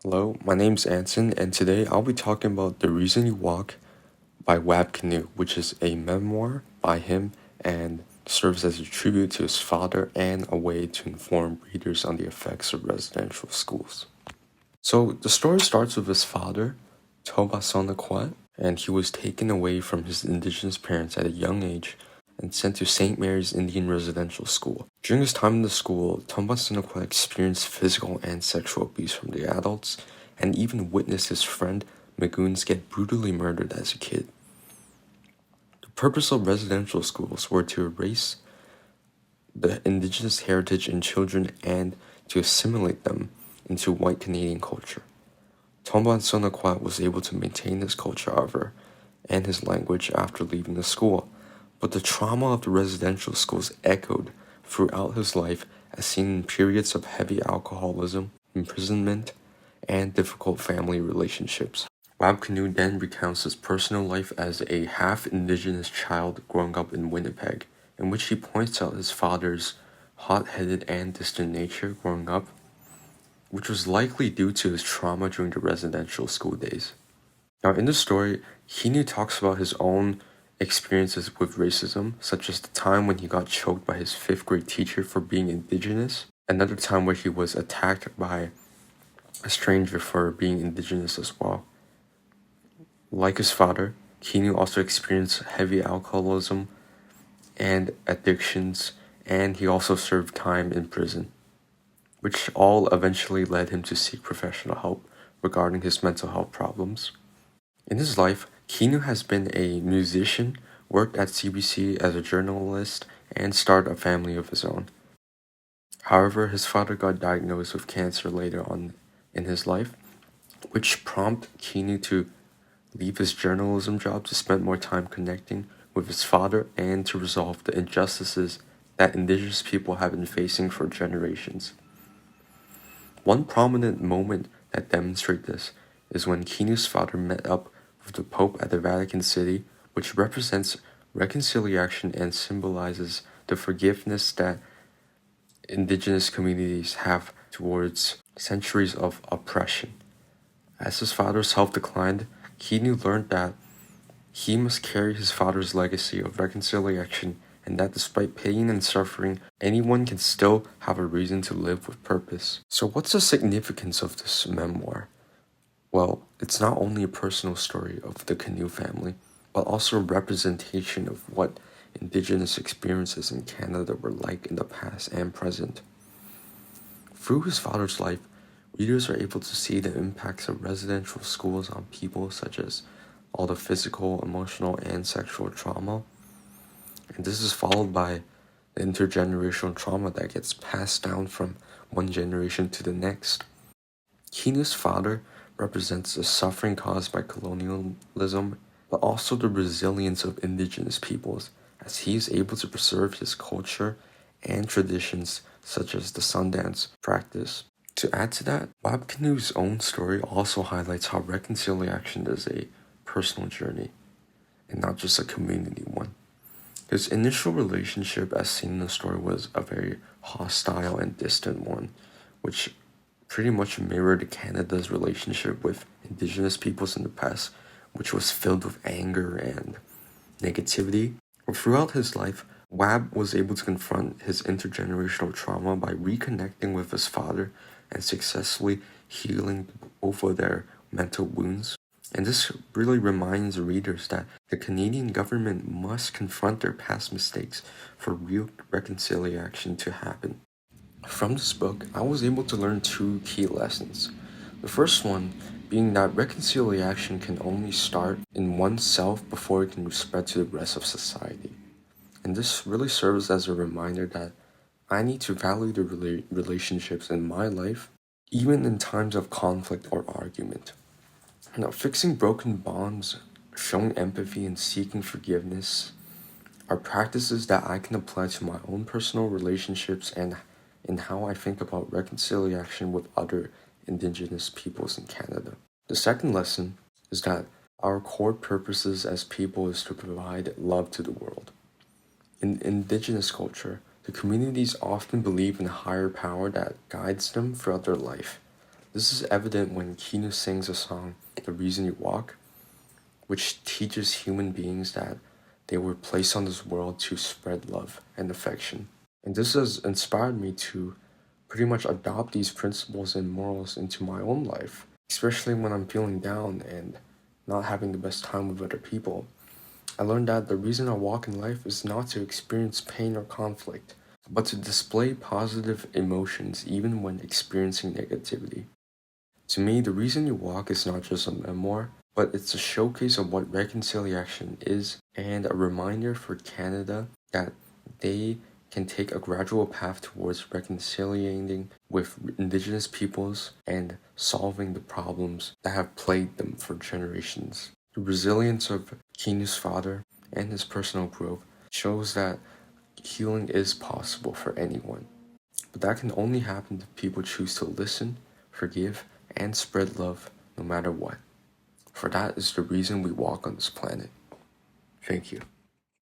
Hello, my name's Anson, and today I'll be talking about The Reason You Walk by Kinew, which is a memoir by him and serves as a tribute to his father and a way to inform readers on the effects of residential schools. So the story starts with his father, Toba Sonaquat, and he was taken away from his indigenous parents at a young age and sent to St. Mary's Indian Residential School. During his time in the school, Tomba Sinakwa experienced physical and sexual abuse from the adults and even witnessed his friend Magoons get brutally murdered as a kid. The purpose of residential schools were to erase the indigenous heritage in children and to assimilate them into white Canadian culture. Tomba Sinakwa was able to maintain his culture, however, and his language after leaving the school. But the trauma of the residential schools echoed throughout his life as seen in periods of heavy alcoholism, imprisonment, and difficult family relationships. Kinew then recounts his personal life as a half-indigenous child growing up in Winnipeg, in which he points out his father's hot-headed and distant nature growing up, which was likely due to his trauma during the residential school days. Now, in the story, Kinew talks about his own experiences with racism, such as the time when he got choked by his 5th grade teacher for being indigenous, another time where he was attacked by a stranger for being indigenous as well. Like his father, Kinew also experienced heavy alcoholism and addictions, and he also served time in prison, which all eventually led him to seek professional help regarding his mental health problems. In his life, Kinew has been a musician, worked at CBC as a journalist, and started a family of his own. However, his father got diagnosed with cancer later on in his life, which prompted Kinew to leave his journalism job to spend more time connecting with his father and to resolve the injustices that Indigenous people have been facing for generations. One prominent moment that demonstrates this is when Kinew's father met up with the Pope at the Vatican City, which represents reconciliation and symbolizes the forgiveness that indigenous communities have towards centuries of oppression. As his father's health declined, Kinew learned that he must carry his father's legacy of reconciliation and that despite pain and suffering, anyone can still have a reason to live with purpose. So what's the significance of this memoir? Well, it's not only a personal story of the Kinew family, but also a representation of what Indigenous experiences in Canada were like in the past and present. Through his father's life, readers are able to see the impacts of residential schools on people, such as all the physical, emotional, and sexual trauma. And this is followed by the intergenerational trauma that gets passed down from one generation to the next. Kinew's father represents the suffering caused by colonialism, but also the resilience of indigenous peoples, as he is able to preserve his culture and traditions such as the Sundance practice. To add to that, Kinew's own story also highlights how reconciliation is a personal journey and not just a community one. His initial relationship, as seen in the story, was a very hostile and distant one, which pretty much mirrored Canada's relationship with Indigenous peoples in the past, which was filled with anger and negativity. But throughout his life, Wab was able to confront his intergenerational trauma by reconnecting with his father and successfully healing both of their mental wounds. And this really reminds readers that the Canadian government must confront their past mistakes for real reconciliation to happen. From this book, I was able to learn 2 key lessons. The first one being that reconciliation can only start in oneself before it can spread to the rest of society. And this really serves as a reminder that I need to value the relationships in my life, even in times of conflict or argument. Now, fixing broken bonds, showing empathy, and seeking forgiveness are practices that I can apply to my own personal relationships and in how I think about reconciliation with other Indigenous peoples in Canada. The second lesson is that our core purposes as people is to provide love to the world. In Indigenous culture, the communities often believe in a higher power that guides them throughout their life. This is evident when Kinew sings a song, The Reason You Walk, which teaches human beings that they were placed on this world to spread love and affection. And this has inspired me to pretty much adopt these principles and morals into my own life, especially when I'm feeling down and not having the best time with other people. I learned that the reason I walk in life is not to experience pain or conflict, but to display positive emotions even when experiencing negativity. To me, The Reason You Walk is not just a memoir, but it's a showcase of what reconciliation is and a reminder for Canada that they can take a gradual path towards reconciliating with Indigenous peoples and solving the problems that have plagued them for generations. The resilience of Kinew's father and his personal growth shows that healing is possible for anyone. But that can only happen if people choose to listen, forgive, and spread love no matter what. For that is the reason we walk on this planet. Thank you.